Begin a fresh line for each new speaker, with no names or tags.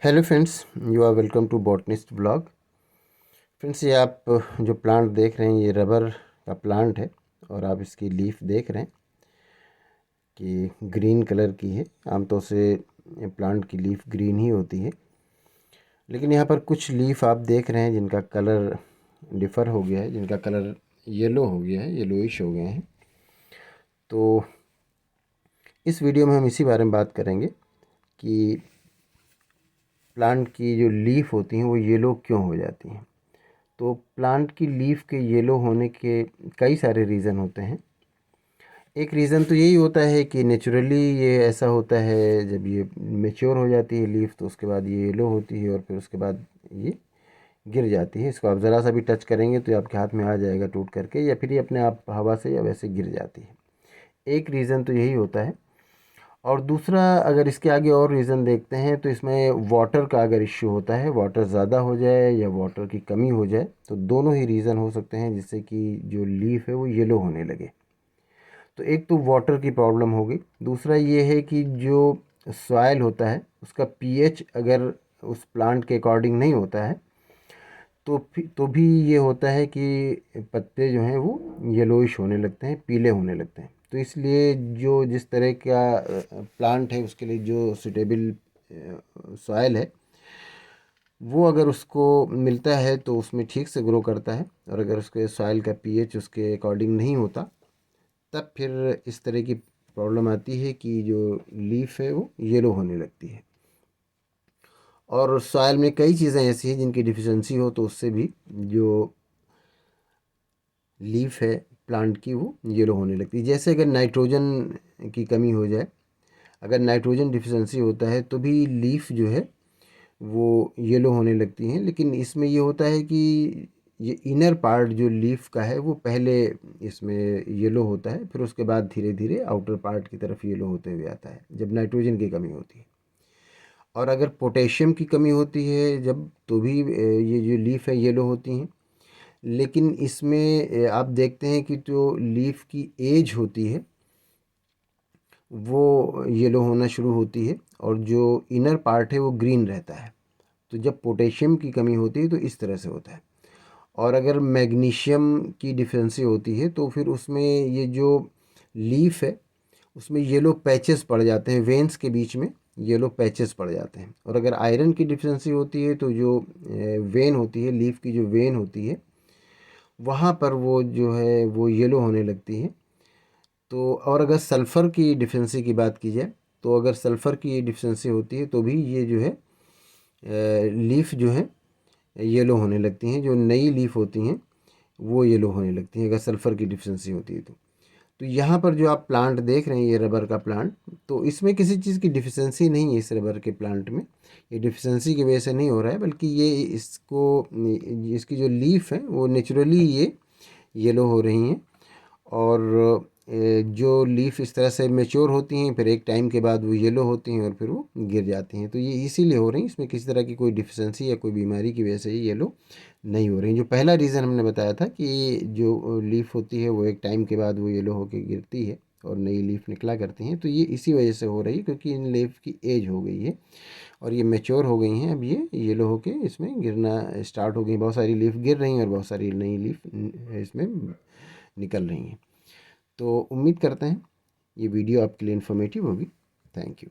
Hello friends, you are welcome to botanist blog. Friends, ये आप जो प्लांट देख रहे हैं ये रबर का प्लांट है और आप इसकी लीफ देख रहे हैं कि ग्रीन कलर की है। आमतौर से ये प्लांट की लीफ ग्रीन ही होती है, लेकिन यहाँ पर कुछ लीफ आप देख रहे हैं जिनका कलर डिफ़र हो गया है, जिनका कलर येलो हो गया है, येलोइश हो गए हैं। तो इस वीडियो में हम इसी बारे में बात करेंगे कि प्लांट की जो लीफ होती हैं वो येलो क्यों हो जाती हैं। तो प्लांट की लीफ के येलो होने के कई सारे रीज़न होते हैं। एक रीज़न तो यही होता है कि नेचुरली ये ऐसा होता है, जब ये मैच्योर हो जाती है लीफ तो उसके बाद ये येलो होती है और फिर उसके बाद ये गिर जाती है। इसको आप ज़रा सा भी टच करेंगे तो ये आपके हाथ में आ जाएगा टूट करके, या फिर ये अपने आप हवा से या वैसे गिर जाती है। एक रीज़न तो यही होता है। और दूसरा, अगर इसके आगे और रीज़न देखते हैं तो इसमें वाटर का अगर इश्यू होता है, वाटर ज़्यादा हो जाए या वाटर की कमी हो जाए, तो दोनों ही रीज़न हो सकते हैं जिससे कि जो लीफ है वो येलो होने लगे। तो एक तो वाटर की प्रॉब्लम होगी, दूसरा ये है कि जो सॉइल होता है उसका पीएच अगर उस प्लांट के अकॉर्डिंग नहीं होता है तो भी ये होता है कि पत्ते जो हैं वो येलोइश होने लगते हैं, पीले होने लगते हैं। तो इसलिए जो जिस तरह का प्लांट है उसके लिए जो सुटेबल सॉइल है वो अगर उसको मिलता है तो उसमें ठीक से ग्रो करता है, और अगर उसके सॉइल का पीएच उसके अकॉर्डिंग नहीं होता तब फिर इस तरह की प्रॉब्लम आती है कि जो लीफ है वो येलो होने लगती है। और सॉइल में कई चीज़ें ऐसी हैं जिनकी डिफिशेंसी हो तो उससे भी जो लीफ है प्लांट की वो येलो होने लगती है। जैसे अगर नाइट्रोजन की कमी हो जाए, अगर नाइट्रोजन डिफिशेंसी होता है तो भी लीफ जो है वो येलो होने लगती हैं। लेकिन इसमें ये होता है कि ये इनर पार्ट जो लीफ का है वो पहले इसमें येलो होता है, फिर उसके बाद धीरे धीरे आउटर पार्ट की तरफ येलो होते हुए आता है जब नाइट्रोजन की कमी होती है। और अगर पोटेशियम की कमी होती है जब, तो भी ये जो लीफ है येलो होती हैं। लेकिन इसमें आप देखते हैं कि जो लीफ की एज होती है वो येलो होना शुरू होती है और जो इनर पार्ट है वो ग्रीन रहता है। तो जब पोटेशियम की कमी होती है तो इस तरह से होता है। और अगर मैग्नीशियम की डिफिशेंसी होती है तो फिर उसमें ये जो लीफ है उसमें येलो पैचेस पड़ जाते हैं, वेन्स के बीच में येलो पैचेस पड़ जाते हैं। और अगर आयरन की डिफिशेंसी होती है तो जो वेन होती है, लीफ की जो वेन होती है वहाँ पर वो जो है वो येलो होने लगती है। तो और अगर सल्फ़र की डिफिशेंसी की बात की जाए तो अगर सल्फ़र की डिफिशेंसी होती है तो भी ये जो है लीफ जो है येलो होने लगती हैं। जो नई लीफ होती हैं वो येलो होने लगती हैं अगर सल्फ़र की डिफिशेंसी होती है तो यहाँ पर जो आप प्लांट देख रहे हैं ये रबर का प्लांट, तो इसमें किसी चीज़ की डिफिशेंसी नहीं है। इस रबर के प्लांट में ये डिफिशेंसी की वजह से नहीं हो रहा है, बल्कि ये इसको इसकी जो लीफ है वो नेचुरली ये येलो हो रही हैं। और जो लीफ इस तरह से मैच्योर होती हैं फिर एक टाइम के बाद वो येलो होती हैं और फिर वो गिर जाती हैं। तो ये इसीलिए हो रही हैं, इसमें किसी तरह की कोई डिफिशेंसी या कोई बीमारी की वजह से ये येलो नहीं हो रही हैं। जो पहला रीज़न हमने बताया था कि जो लीफ होती है वो एक टाइम के बाद वो येलो होकर गिरती है और नई लीफ निकला करती हैं, तो ये इसी वजह से हो रही है क्योंकि इन लीफ की एज हो गई है और ये मैच्योर हो गई हैं। अब ये येलो होके इसमें गिरना स्टार्ट हो गई, बहुत सारी लीफ गिर रही हैं और बहुत सारी नई लीफ इसमें निकल रही हैं। तो उम्मीद करते हैं ये वीडियो आपके लिए इन्फॉर्मेटिव होगी। Thank you.